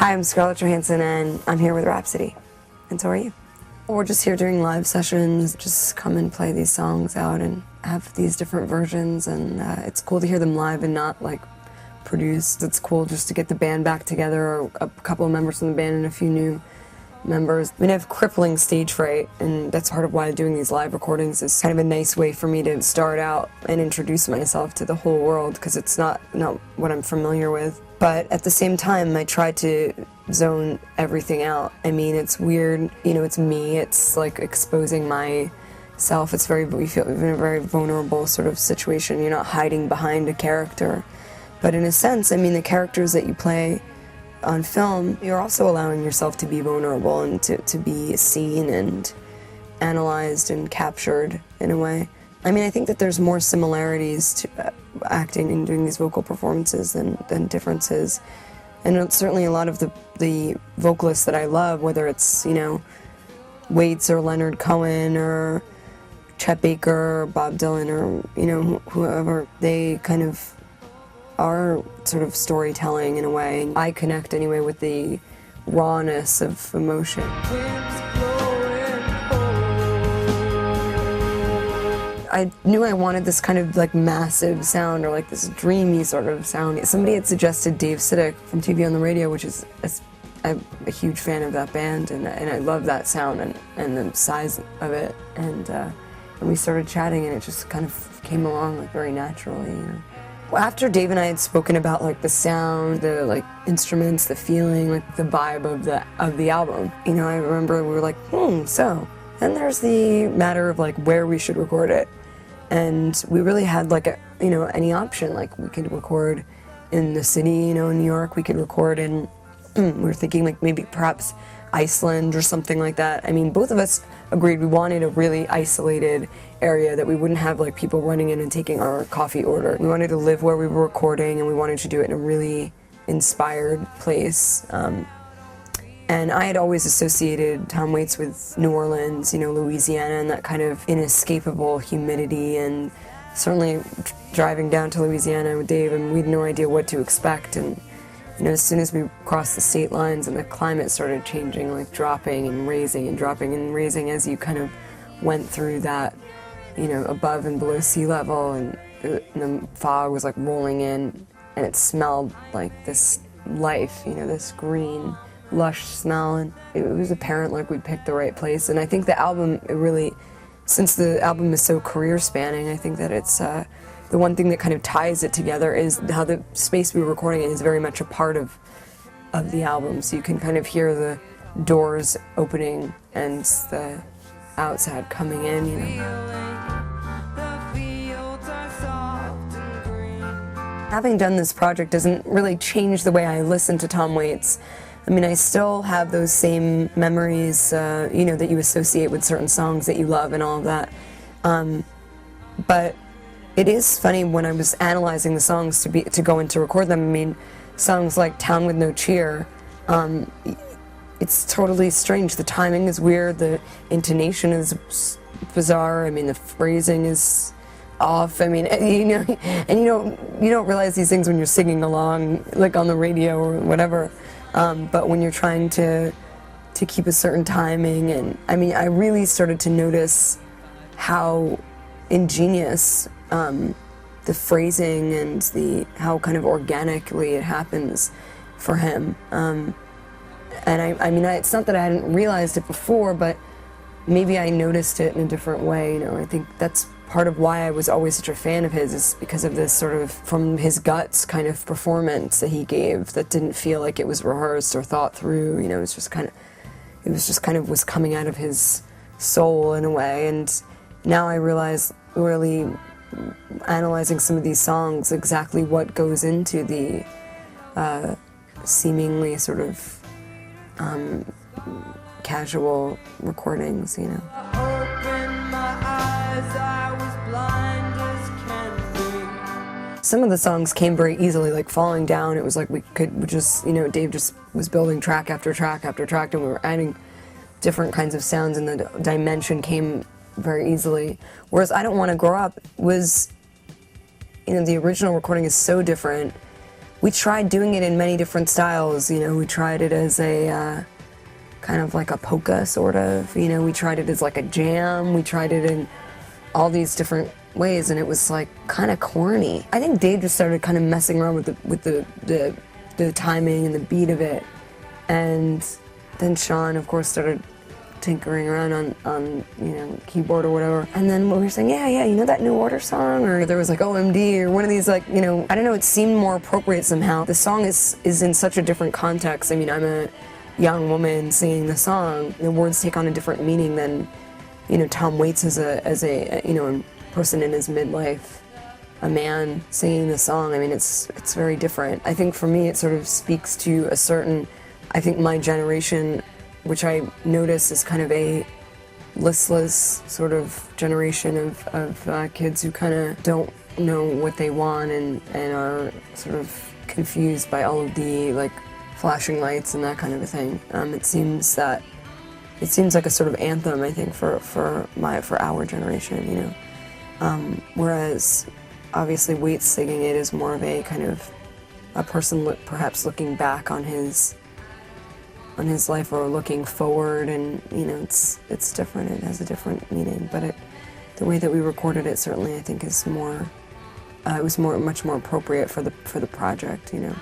Hi, I'm Scarlett Johansson and I'm here with Rhapsody. And so are you. We're just here doing live sessions, just come and play these songs out and have these different versions, and it's cool to hear them live and not like produced. It's cool just to get the band back together, or a couple of members from the band and a few new members. I mean, I have crippling stage fright, and that's part of why doing these live recordings is kind of a nice way for me to start out and introduce myself to the whole world, because it's not what I'm familiar with. But at the same time, I try to zone everything out. I mean, it's weird, you know, it's me, it's like exposing myself. It's we feel in a very vulnerable sort of situation. You're not hiding behind a character. But in a sense, I mean, the characters that you play on film, you're also allowing yourself to be vulnerable and to be seen and analyzed and captured in a way. I mean, I think that there's more similarities to acting and doing these vocal performances than differences. And it's certainly a lot of the vocalists that I love, whether it's, you know, Waits or Leonard Cohen or Chet Baker or Bob Dylan or, you know, whoever, they kind of are sort of storytelling in a way. I connect anyway with the rawness of emotion. I knew I wanted this kind of like massive sound, or like this dreamy sort of sound. Somebody had suggested Dave Sitek from TV on the Radio, which is, I'm a huge fan of that band, and I love that sound and the size of it. And we started chatting, and it just kind of came along like very naturally. You know? Well, after Dave and I had spoken about like the sound, the like instruments, the feeling, like the vibe of the album, you know, I remember we were like, so. And there's the matter of like where we should record it. And we really had like any option. Like we could record in the city, you know, in New York. We could record in, we were thinking like maybe perhaps Iceland or something like that. I mean, both of us agreed we wanted a really isolated area that we wouldn't have like people running in and taking our coffee order. We wanted to live where we were recording, and we wanted to do it in a really inspired place. And I had always associated Tom Waits with New Orleans, you know, Louisiana, and that kind of inescapable humidity. And certainly driving down to Louisiana with Dave, and we had no idea what to expect. And, you know, as soon as we crossed the state lines and the climate started changing, like dropping and raising and dropping and raising as you kind of went through that, you know, above and below sea level, and the fog was like rolling in, and it smelled like this life, you know, this green, lush smell, and it was apparent like we picked the right place. And I think the album, it really, since the album is so career spanning, I think that it's the one thing that kind of ties it together is how the space we were recording in is very much a part of the album. So you can kind of hear the doors opening and the outside coming in, you know. Having done this project doesn't really change the way I listen to Tom Waits. I mean, I still have those same memories, you know, that you associate with certain songs that you love and all of that. But it is funny when I was analyzing the songs to go in to record them. I mean, songs like Town with No Cheer, it's totally strange. The timing is weird, the intonation is bizarre, I mean, the phrasing is off. I mean, you know, and you don't realize these things when you're singing along, like on the radio or whatever. But when you're trying to keep a certain timing, and I mean, I really started to notice how ingenious the phrasing and how kind of organically it happens for him. And I mean, it's not that I hadn't realized it before, but maybe I noticed it in a different way. You know, I think that's part of why I was always such a fan of his, is because of this sort of from his guts kind of performance that he gave that didn't feel like it was rehearsed or thought through. You know, it was just kind of was coming out of his soul in a way. And now I realize, really analyzing some of these songs, exactly what goes into the seemingly sort of casual recordings, you know. Some of the songs came very easily, like Falling Down. It was like we just, you know, Dave just was building track after track after track, and we were adding different kinds of sounds, and the dimension came very easily. Whereas I Don't Want to Grow Up was, you know, the original recording is so different. we tried doing it in many different styles. You know, we tried it as a kind of like a polka, sort of. You know, we tried it as like a jam. We tried it in all these different ways, and it was like kind of corny. I think Dave just started kind of messing around with the timing and the beat of it, and then Sean, of course, started tinkering around on you know, keyboard or whatever. And then we were saying, yeah, you know that New Order song? Or there was like OMD or one of these, like, you know, I don't know, it seemed more appropriate somehow. The song is in such a different context. I mean, I'm a young woman singing the song. The words take on a different meaning than, you know, Tom Waits as a you know, a person in his midlife, a man singing the song. I mean, it's very different. I think for me it sort of speaks to a certain, I think my generation, which I notice is kind of a listless sort of generation of kids who kind of don't know what they want and are sort of confused by all of the like flashing lights and that kind of a thing. It seems like a sort of anthem, I think, for our generation, you know. Whereas obviously Waits singing it is more of a kind of a person perhaps looking back on his life or looking forward, and you know, it's different. It has a different meaning, but the way that we recorded it certainly, I think, is more. It was much more appropriate for the project, you know.